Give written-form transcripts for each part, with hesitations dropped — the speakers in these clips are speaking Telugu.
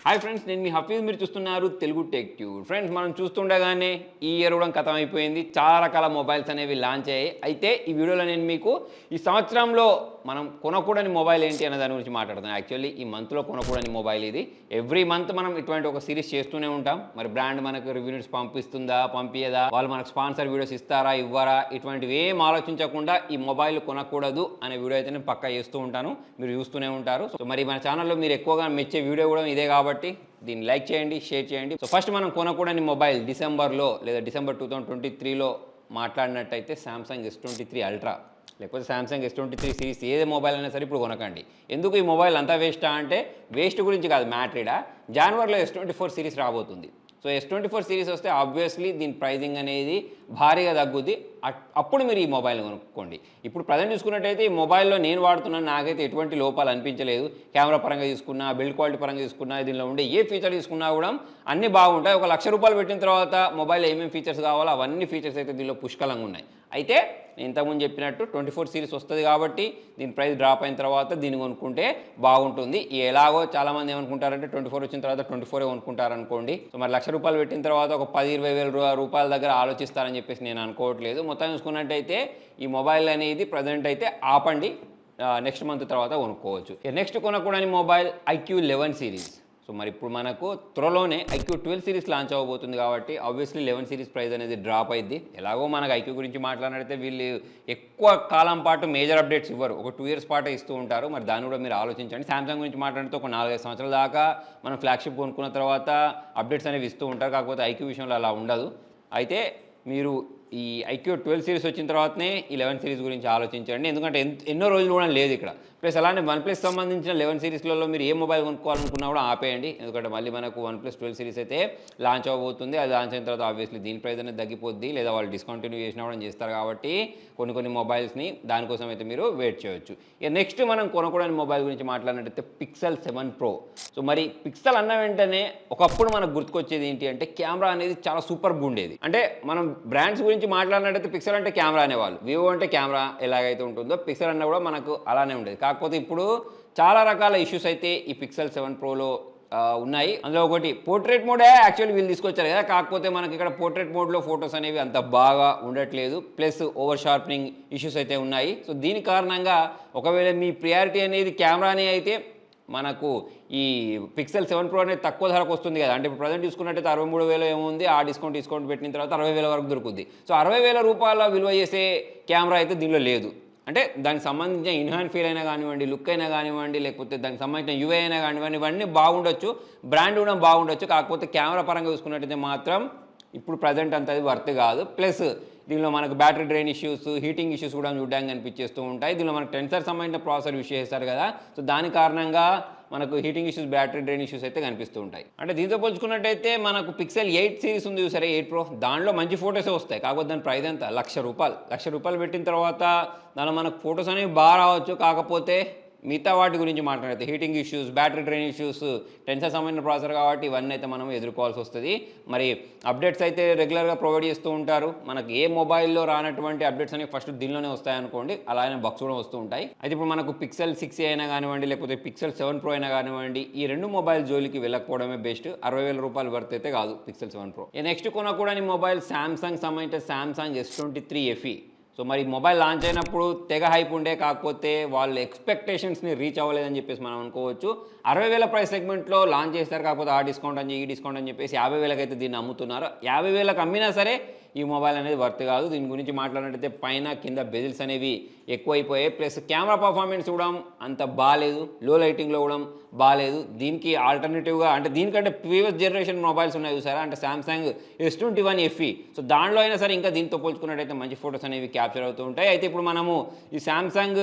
హాయ్ ఫ్రెండ్స్, నేను మీ హఫీజ్. మీరు చూస్తున్నారు తెలుగు టెక్ ట్యూబ్. ఫ్రెండ్స్, మనం చూస్తుండగానే ఈ ఇయర్ కూడా ఖతం అయిపోయింది. చాలా రకాల మొబైల్స్ అనేవి లాంచ్ అయ్యాయి. అయితే ఈ వీడియోలో నేను మీకు ఈ సంవత్సరంలో మనం కొనకూడని మొబైల్ ఏంటి అనే దాని గురించి మాట్లాడుతాను. యాక్చువల్లీ ఈ మంత్లో కొనకూడని మొబైల్ ఇది. ఎవ్రీ మంత్ మనం ఇటువంటి ఒక సిరీస్ చేస్తూనే ఉంటాం. మరి బ్రాండ్ మనకు రివ్యూస్ పంపిస్తుందా, పంపించదా, వాళ్ళు మనకు స్పాన్సర్ వీడియోస్ ఇస్తారా, ఇవ్వరా, ఇటువంటివి ఏం ఆలోచించకుండా ఈ మొబైల్ కొనకూడదు అనే వీడియో అయితే నేను పక్కా చేస్తూ ఉంటాను. మీరు చూస్తూనే ఉంటారు. సో మరి మన ఛానల్లో మీరు ఎక్కువగా మెచ్చే వీడియో కూడా ఇదే కాబట్టి దీన్ని లైక్ చేయండి, షేర్ చేయండి. సో ఫస్ట్ మనం కొనకూడని మొబైల్ డిసెంబర్లో లేదా డిసెంబర్ 2023లో మాట్లాడినట్టయితే సామ్సంగ్ S23 అల్ట్రా లేకపోతే సామ్సంగ్ S23 సిరీస్ ఏదే మొబైల్ అయినా సరే ఇప్పుడు కొనకండి. ఎందుకు ఈ మొబైల్ అంతా వేస్టా అంటే వేస్ట్ గురించి కాదు మ్యాట్రీడా. జనవరిలో S24 సిరీస్ రాబోతుంది. సో S24 సిరీస్ వస్తే ఆబ్వియస్లీ దీని ప్రైజింగ్ అనేది భారీగా తగ్గుద్ది. అప్పుడు మీరు ఈ మొబైల్ కొనుక్కోండి. ఇప్పుడు ప్రజెంట్ చూసుకున్నట్టయితే ఈ మొబైల్లో నేను వాడుతున్నాను, నాకైతే ఎటువంటి లోపాలు అనిపించలేదు. కెమెరా పరంగా తీసుకున్నా, బిల్డ్ క్వాలిటీ పరంగా తీసుకున్నా, దీనిలో ఉండే ఏ ఫీచర్ తీసుకున్నా కూడా అన్నీ బాగుంటాయి. ఒక ₹1,00,000 పెట్టిన తర్వాత మొబైల్ ఏమేమి ఫీచర్స్ కావాలో అవన్నీ ఫీచర్స్ అయితే దీనిలో పుష్కలంగా ఉన్నాయి. అయితే నేను ఇంతకుముందు చెప్పినట్టు 24 సిరీస్ వస్తుంది కాబట్టి దీని ప్రైస్ డ్రాప్ అయిన తర్వాత దీన్ని కొనుక్కుంటే బాగుంటుంది. ఎలాగో చాలామంది ఏమనుకుంటారంటే 24 వచ్చిన తర్వాత 24 కొనుక్కుంటారు అనుకోండి. సో మరి ₹1,00,000 పెట్టిన తర్వాత ఒక 10-20 వేల రూపాయల దగ్గర ఆలోచిస్తారని చెప్పేసి నేను అనుకోవట్లేదు. మొత్తం చూసుకున్నట్టయితే ఈ మొబైల్ అనేది ప్రజెంట్ అయితే ఆపండి, నెక్స్ట్ మంత్ తర్వాత కొనుక్కోవచ్చు. నెక్స్ట్ కొనకూడని మొబైల్ iQOO11 సిరీస్. సో మరి ఇప్పుడు మనకు త్వరలోనే iQOO12 సిరీస్ లాంచ్ అవ్వబోతుంది కాబట్టి ఆబ్వియస్లీ 11 సిరీస్ ప్రైస్ అనేది డ్రాప్ అయింది. ఎలాగో మనకు iQOO గురించి మాట్లాడితే వీళ్ళు ఎక్కువ కాలం పాటు మేజర్ అప్డేట్స్ ఇవ్వరు, ఒక 2 ఇయర్స్ పాటు ఇస్తూ ఉంటారు. మరి దాన్ని కూడా మీరు ఆలోచించండి. సామ్సంగ్ గురించి మాట్లాడితే ఒక 4-5 సంవత్సరాల దాకా మనం ఫ్లాగ్షిప్ కొనుక్కున్న తర్వాత అప్డేట్స్ అనేవి ఇస్తూ ఉంటారు. కాకపోతే iQOO విషయంలో అలా ఉండదు. అయితే మీరు ఈ iQOO12 సిరీస్ వచ్చిన తర్వాతనే ఈ 11 సిరీస్ గురించి ఆలోచించండి. ఎందుకంటే ఎన్నో రోజులు కూడా లేదు ఇక్కడ. ప్లస్ అలానే OnePlus సంబంధించిన 11 సిరీస్లలో మీరు ఏ మొబైల్ కొనుక్కోవాలనుకున్నా కూడా ఆపేయండి. ఎందుకంటే మళ్ళీ మనకు OnePlus 12 సిరీస్ అయితే లాంచ్ అవ్వబోతుంది. అది లాంచ్ అయిన తర్వాత ఆబ్వియస్లీ దీని ప్రైస్ అనేది తగ్గిపోద్ది, లేదా వాళ్ళు డిస్కంటిన్యూ చేసినా కూడా చేస్తారు. కాబట్టి కొన్ని మొబైల్స్ని దానికోసం అయితే మీరు వెయిట్ చేయొచ్చు. ఇక నెక్స్ట్ మనం కొనకూడని మొబైల్ గురించి మాట్లాడినట్టయితే Pixel 7 Pro. సో మరి పిక్సెల్ అన్న వెంటనే ఒకప్పుడు మనకు గుర్తుకొచ్చేది ఏంటి అంటే కెమెరా అనేది చాలా సూపర్గా ఉండేది. అంటే మనం బ్రాండ్స్ గురించి మాట్లాడినట్టయితే పిక్సెల్ అంటే కెమెరా అనేవాళ్ళు, వివో అంటే కెమెరా ఎలాగైతే ఉంటుందో పిక్సెల్ అన్న కూడా మనకు అలానే ఉండేది. కాకపోతే ఇప్పుడు చాలా రకాల ఇష్యూస్ అయితే ఈ Pixel 7 Proలో ఉన్నాయి. అందులో ఒకటి పోర్ట్రేట్ మోడే యాక్చువల్లీ వీళ్ళు తీసుకొచ్చారు కదా, కాకపోతే మనకి ఇక్కడ పోర్ట్రేట్ మోడ్లో ఫొటోస్ అనేవి అంత బాగా ఉండట్లేదు. ప్లస్ ఓవర్ షార్పనింగ్ ఇష్యూస్ అయితే ఉన్నాయి. సో దీని కారణంగా ఒకవేళ మీ ప్రియారిటీ అనేది కెమెరానే అయితే మనకు ఈ Pixel 7 Pro అనేది తక్కువ ధరకు వస్తుంది కదా. అంటే ఇప్పుడు ప్రజెంట్ చూసుకున్నట్టయితే 63,000 ఏముంది, ఆ డిస్కౌంట్ పెట్టిన తర్వాత 60,000 వరకు దొరుకుతుంది. సో 60,000 రూపాయల విలువ చేసే కెమెరా అయితే దీనిలో లేదు. అంటే దానికి సంబంధించిన ఇన్హాన్ ఫీల్ అయినా కానివ్వండి, లుక్ అయినా కానివ్వండి, లేకపోతే దానికి సంబంధించిన యూఐ అయినా కానివ్వండి, ఇవన్నీ బాగుండొచ్చు, బ్రాండ్ కూడా బాగుండొచ్చు. కాకపోతే కెమెరా పరంగా చూసుకున్నట్టయితే మాత్రం ఇప్పుడు ప్రజెంట్ అంత అది వర్త్ కాదు. ప్లస్ దీనిలో మనకు battery drain issues, heating issues కూడా చూడడానికి కనిపించేస్తూ ఉంటాయి. దీనిలో మనకు టెన్సర్ సంబంధించిన ప్రాసెసర్ యూస్ చేస్తారు కదా. సో దాని కారణంగా మనకు heating issues, battery drain issues అయితే కనిపిస్తూ ఉంటాయి. అంటే దీంతో పోల్చుకున్నట్టయితే మనకు Pixel 8 సిరీస్ ఉంది సరే, 8 Pro, దానిలో మంచి ఫొటోసే వస్తాయి. కాకపోతే దాని ప్రైస్ ఎంత ₹1,00,000 పెట్టిన తర్వాత దానిలో మనకు ఫొటోస్ అనేవి బాగా రావచ్చు. కాకపోతే మిగతా వాటి గురించి మాట్లాడితే heating issues, battery drain issues, tensor సంబంధించిన ప్రాసెసర్ కాబట్టి ఇవన్నీ అయితే మనం ఎదుర్కోవాల్సి వస్తుంది. మరి అప్డేట్స్ అయితే రెగ్యులర్గా ప్రొవైడ్ చేస్తూ ఉంటారు. మనకు ఏ మొబైల్లో రానటువంటి అప్డేట్స్ అనేవి ఫస్ట్ దీనిలోనే వస్తాయనుకోండి, అలానే బగ్స్ కూడా వస్తూ ఉంటాయి. అయితే ఇప్పుడు మనకు Pixel 6a అయినా కానివ్వండి, లేకపోతే Pixel 7 Pro అయినా కానివ్వండి, ఈ రెండు మొబైల్ జోలికి వెళ్ళకపోవడమే బెస్ట్. ₹60,000 వర్త్ అయితే కాదు Pixel 7 Pro. నెక్స్ట్ కొనకూడని మొబైల్ సామ్సంగ్ సంబంధించిన సామ్సంగ్ S23 FE. సో మరి మొబైల్ లాంచ్ అయినప్పుడు తెగ హైప్ ఉండే, కాకపోతే వాళ్ళు ఎక్స్పెక్టేషన్స్ని రీచ్ అవ్వలేదని చెప్పేసి మనం అనుకోవచ్చు. 60,000 ప్రైస్ సెగ్మెంట్లో లాంచ్ చేస్తారు. కాకపోతే ఆ డిస్కౌంట్ అని ఈ డిస్కౌంట్ అని చెప్పేసి 50,000 అయితే దీన్ని అమ్ముతున్నారు. 50,000 అమ్మినా సరే ఈ మొబైల్ అనేది వర్త్ కాదు. దీని గురించి మాట్లాడినట్టయితే పైన కింద బెజిల్స్ అనేవి ఎక్కువైపోయాయి. ప్లస్ కెమెరా పర్ఫార్మెన్స్ కూడా అంత బాగాలేదు, లో లైటింగ్లో కూడా బాగాలేదు. దీనికి ఆల్టర్నేటివ్గా అంటే దీనికంటే ప్రీవియస్ జనరేషన్ మొబైల్స్ ఉన్నాయి చూసారా, అంటే సామ్సంగ్ S21 FE. సో దానిలో అయినా సరే ఇంకా దీంతో పోల్చుకున్నట్టయితే మంచి ఫొటోస్ అనేవి క్యాప్చర్ అవుతూ ఉంటాయి. అయితే ఇప్పుడు మనము ఈ సామ్సంగ్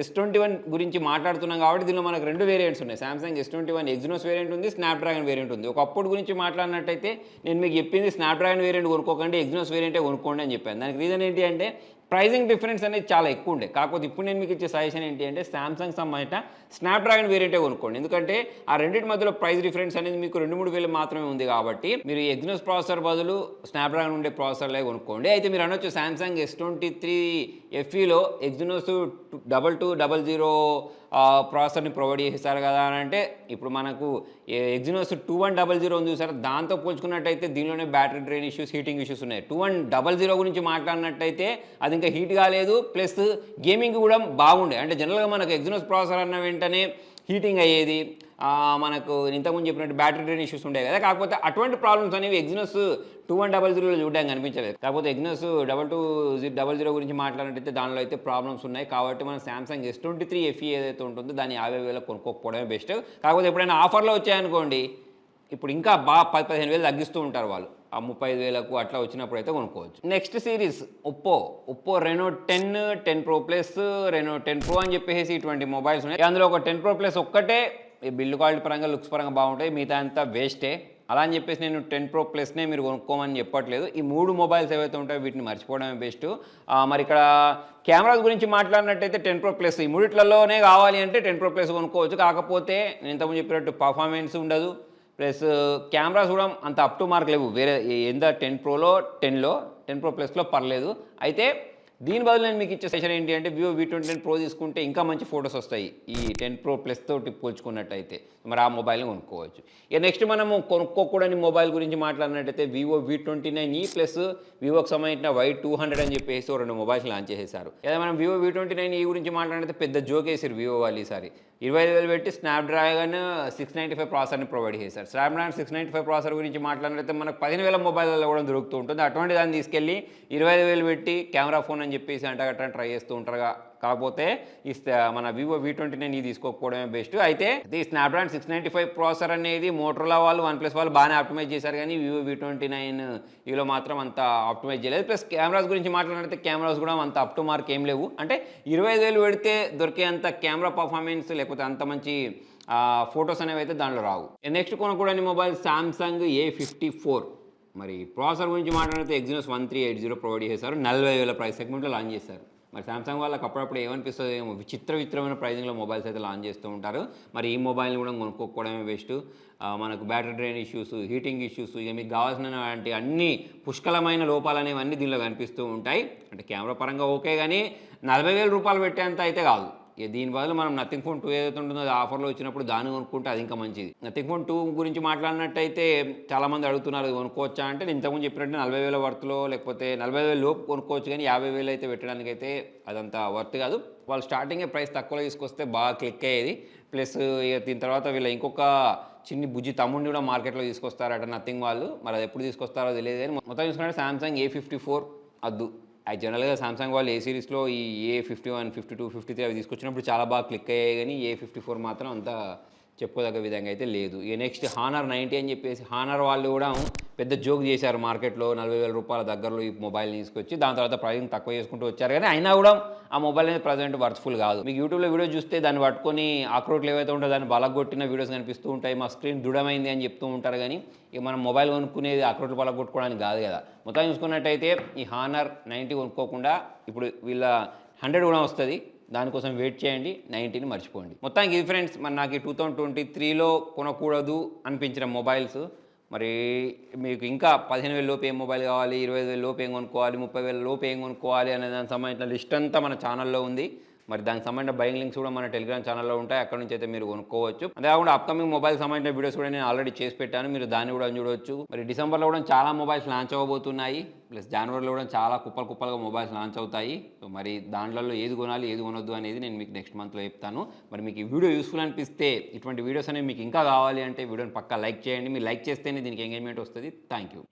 S21 గురించి మాట్లాడుతున్నాం కాబట్టి దీనిలో మనకు 2 వేరియంట్స్ ఉన్నాయి. సామ్సంగ్ S21 ఎగ్జినోస్ వేరియంట్ ఉంది, స్నాప్డ్రాగన్ వేరియంట్ ఉంది. ఒకప్పుడు గురించి మాట్లాడినట్టయితే నేను మీకు చెప్పింది స్నాప్డ్రాగన్ వేరియంట్ కొనుక్కోకండి, ఎగ్జినోస్ వేరియంటే కొనుక్కోండి అని చెప్పాను. దానికి రీజన్ ఏంటి అంటే ప్రైజింగ్ డిఫరెన్స్ అనేది చాలా ఎక్కువ ఉండే. కాకపోతే ఇప్పుడు నేను మీకు ఇచ్చే సజెషన్ ఏంటి అంటే సామ్సంగ్ సంబంధించిన స్నాప్డ్రాగన్ వేరియంటే కొనుక్కోండి. ఎందుకంటే ఆ రెండింటి మధ్యలో ప్రైస్ డిఫరెన్స్ అనేది మీకు 2-3 వేలు మాత్రమే ఉంది కాబట్టి మీరు ఎగ్జినోస్ ప్రాసెసర్ బదులు స్నాప్డ్రాగన్ ఉండే ప్రాసెసర్లే కొనుక్కోండి. అయితే మీరు అనొచ్చు సామ్సంగ్ S23 FEలో ఎగ్జినోస్ 2200 ప్రాసెసర్ని ప్రొవైడ్ చేస్తారు కదా అని అంటే ఇప్పుడు మనకు ఎగ్జినోస్ 2100 ఉంది చూసారా, దాంతో పోల్చుకున్నట్టయితే దీనిలోనే battery drain issues, heating issues ఉన్నాయి. 2100 గురించి మాట్లాడినట్టయితే అది ఇంకా హీట్ కాలేదు, ప్లస్ గేమింగ్ కూడా బాగుండే. అంటే జనరల్గా మనకు ఎగ్జినోస్ ప్రాసెసర్ అన్న వెంటనే హీటింగ్ అయ్యేది, మనకు ఇంతకుముందు చెప్పినట్టు బ్యాటరీ డ్రైన్ ఇష్యూస్ ఉంటాయి కదా. కాకపోతే అటువంటి ప్రాబ్లమ్స్ అనేవి ఎగ్జినోస్ 2100లో చూడడానికి కనిపించలేదు. కాకపోతే ఎగ్జినోస్ 2200 గురించి మాట్లాడినట్టయితే దానిలో అయితే ప్రాబ్లమ్స్ ఉన్నాయి. కాబట్టి మనం సామ్సంగ్ S23 FE ఏదైతే ఉంటుందో దాన్ని 50,000 కొనుక్కోకపోవడమే బెస్ట్. కాకపోతే ఎప్పుడైనా ఆఫర్లో వచ్చాయనుకోండి, ఇప్పుడు ఇంకా బాగా 10-15 వేలు తగ్గిస్తూ ఉంటారు వాళ్ళు, ఆ 35,000కు అట్లా వచ్చినప్పుడు అయితే కొనుక్కోవచ్చు. Next series Oppo Reno 10 Pro plus, Reno 10 Pro అని చెప్పేసి ఇటువంటి మొబైల్స్ ఉన్నాయి. అందులో ఒక 10 Pro ప్లస్ ఒక్కటే ఈ బిల్డ్ క్వాలిటీ పరంగా, లుక్స్ పరంగా బాగుంటాయి, మిగతా అంతా వేస్టే. అలా అని చెప్పేసి నేను 10 Pro ప్లస్నే మీరు కొనుక్కోమని చెప్పట్లేదు. ఈ 3 మొబైల్స్ ఏవైతే ఉంటాయో వీటిని మర్చిపోవడమే బెస్ట్. మరి ఇక్కడ కెమెరాస్ గురించి మాట్లాడినట్టయితే 10 Pro ప్లస్ ఈ మూడిట్లలోనే కావాలి అంటే 10 Pro ప్లస్ కొనుక్కోవచ్చు. కాకపోతే నేను ఇంతకుముందు చెప్పినట్టు పర్ఫార్మెన్స్ ఉండదు, ప్లస్ కెమెరాస్ కూడా అంత అప్ టు మార్క్ లేవు. వేరే ఎంత 10 Proలో 10 Pro ప్లస్లో పర్లేదు. అయితే దీని బదులు నేను మీకు ఇచ్చే సెషన్ ఏంటి అంటే వివో V20 Pro తీసుకుంటే ఇంకా మంచి ఫొటోస్ వస్తాయి ఈ 10 Pro ప్లస్ తోటి పోల్చుకున్నట్టయితే. మరి ఆ మొబైల్ని కొనుక్కోవచ్చు. ఇక నెక్స్ట్ మనము కొనుక్కోకూడని మొబైల్ గురించి మాట్లాడినట్టయితే వివో V29e ప్లస్ వివోకి సంబంధించిన Y200 అని చెప్పేసి 2 మొబైల్స్ లాంచ్ చేసేసారు. లేదా మనం వివో V29e గురించి మాట్లాడితే పెద్ద జోక్ వేసారు వివో వాళ్ళు ఈసారి. 25,000 పెట్టి స్నాప్డ్రాగన్ 695 ప్రాసెసర్ని ప్రొవైడ్ చేశారు. స్నాప్డ్రాగన్ 695 ప్రాసెసర్ గురించి మాట్లాడితే మనకు 15,000 మొబైల్లో కూడా దొరుకుతూ ఉంటుంది. అటువంటి దాన్ని తీసుకెళ్ళి 25,000 పెట్టి కెమెరా ఫోన్ అని చెప్పేసి అంటగట్టని ట్రై చేస్తూ ఉంటారు. కాకపోతే ఈ మన వివో V29 తీసుకోకపోవడమే బెస్ట్. అయితే ఈ స్నాప్డ్రాగన్ 695 ప్రాసెసర్ అనేది మోటరోలా వాళ్ళు, వన్ప్లస్ వాళ్ళు బాగానే ఆప్టిమైజ్ చేశారు, కానీ వివో V29 మాత్రం అంత ఆప్టిమైజ్ చేయలేదు. ప్లస్ కెమెరాస్ గురించి మాట్లాడితే కెమెరాస్ కూడా అంత అప్ టు మార్క్ ఏం లేవు. అంటే 25,000 పెడితే దొరికే అంత కెమెరా పర్ఫార్మెన్స్ లేకపోతే అంత మంచి ఫొటోస్ అనేవి అయితే దాంట్లో రావు. నెక్స్ట్ కొనకూడని మొబైల్ సామ్సంగ్ A54. మరి ప్రాసెసర్ గురించి మాట్లాడితే ఎగ్జినోస్ 1380 ప్రొవైడ్ చేశారు. 40,000 ప్రైస్ సెగ్మెంట్లో లాంచ్ చేశారు. మరి సామ్సంగ్ వాళ్ళకి అప్పుడప్పుడు ఏమనిపిస్తుంది ఏమో, విచిత్రమైన ప్రైజింగ్లో మొబైల్స్ అయితే లాంచ్ చేస్తూ ఉంటారు. మరి ఈ మొబైల్ని కూడా కొనుక్కోకపోవడమే బెస్ట్. మనకు battery drain issues, heating issues, ఇక మీకు కావాల్సిన అన్ని పుష్కలమైన లోపాలు అనేవి అన్నీ దీనిలో కనిపిస్తూ ఉంటాయి. అంటే కెమెరా పరంగా ఓకే, కానీ 40,000 రూపాయలు పెట్టేంత అయితే కాదు. ఇక దీని బదులు మనం నథింగ్ ఫోన్ 2 ఏదైతే ఉంటుందో అది ఆఫర్లో వచ్చినప్పుడు దాన్ని కొనుక్కుంటే అది ఇంకా మంచిది. నథింగ్ ఫోన్ 2 గురించి మాట్లాడినట్టయితే చాలామంది అడుగుతున్నారు కొనుక్కోవచ్చా అంటే, నేను ఇంతకుముందు చెప్పినట్టు 40,000 వర్త్లో లేకపోతే 40,000 లోపు కొనుక్కోవచ్చు, కానీ 50,000 అయితే పెట్టడానికి అయితే అదంతా వర్త్ కాదు. వాళ్ళు స్టార్టింగే ప్రైస్ తక్కువలో తీసుకొస్తే బాగా క్లిక్ అయ్యేది. ప్లస్ ఇక దీని తర్వాత వీళ్ళ ఇంకొక చిన్ని బుజ్జి తమ్ముడిని కూడా మార్కెట్లో తీసుకొస్తారట నథింగ్ వాళ్ళు. మరి అది ఎప్పుడు తీసుకొస్తారో తెలియదు, కానీ మొత్తం చూసుకుంటే సామ్సంగ్ A54 అద్దు. జనరల్గా సామ్సంగ్ వాళ్ళు ఏ సిరీస్లో ఈ A51, 52, 53 అవి తీసుకొచ్చినప్పుడు చాలా బాగా క్లిక్ అయ్యాయి, కానీ A54 మాత్రం అంత చెప్పుకోదగ్గ విధంగా అయితే లేదు. ఇక నెక్స్ట్ హానర్ 90 అని చెప్పేసి హానర్ వాళ్ళు కూడా పెద్ద జోక్ చేశారు మార్కెట్లో. 40,000 రూపాయల దగ్గరలో ఈ మొబైల్ని తీసుకొచ్చి దాని తర్వాత ప్రైజింగ్ తక్కువ చేసుకుంటూ వచ్చారు, కానీ అయినా కూడా ఆ మొబైల్ అనేది ప్రజెంట్ వర్త్ఫుల్ కాదు. మీకు యూట్యూబ్లో వీడియో చూస్తే దాన్ని పట్టుకొని ఆక్రోట్లు ఏవైతే ఉంటుందో దాన్ని బలగొట్టిన వీడియోస్ కనిపిస్తూ ఉంటాయి. మా స్క్రీన్ దృఢమైంది అని చెప్తూ ఉంటారు, కానీ ఇక మనం మొబైల్ కొనుక్కునేది ఆక్రోట్లు బలగొట్టుకోవడానికి కాదు కదా. మొత్తం చూసుకున్నట్టయితే ఈ హానర్ 90 కొనుక్కోకుండా ఇప్పుడు వీళ్ళ 100 కూడా వస్తుంది, దానికోసం వెయిట్ చేయండి. 90ని మర్చిపోండి. మొత్తానికి ఇది ఫ్రెండ్స్, మరి నాకు 2023లో కొనకూడదు అనిపించిన మొబైల్స్. మరి మీకు ఇంకా 15,000 లోపు ఏం మొబైల్ కావాలి, 20,000 లోపు ఏం కొనుక్కోవాలి, 30,000 లోపు ఏం కొనుక్కోవాలి అనే దానికి సంబంధించిన లిస్ట్ అంతా మన ఛానల్లో ఉంది. మరి దానికి సంబంధించిన బయింగ్ లింక్స్ కూడా మన టెలిగ్రామ్ ఛానల్లో ఉంటాయి, అక్కడ నుంచి అయితే మీరు కొనుక్కోవచ్చు. అంతేకాకుండా అప్కమింగ్ మొబైల్ సంబంధించిన వీడియోస్ కూడా నేను ఆల్రెడీ చేసి పెట్టాను, మీరు దాన్ని కూడా చూడవచ్చు. మరి డిసెంబర్లో కూడా చాలా మొబైల్స్ లాంచ్ అవ్వబోతున్నాయి, ప్లస్ జనవరిలో కూడా చాలా కుప్పలుగా మొబైల్స్ లాంచ్ అవుతాయి. సో మరి దాంట్లో ఏది కొనాలి ఏది కొనొద్దు అనేది నేను మీకు నెక్స్ట్ మంత్లో చెప్తాను. మరి మీకు ఈ వీడియో యూస్ఫుల్ అనిపిస్తే, ఇటువంటి వీడియోస్ అనేవి మీకు ఇంకా కావాలి అంటే వీడియోని పక్కా లైక్ చేయండి. మీరు లైక్ చేస్తేనే దీనికి ఎంగేజ్మెంట్ వస్తుంది. Thank you.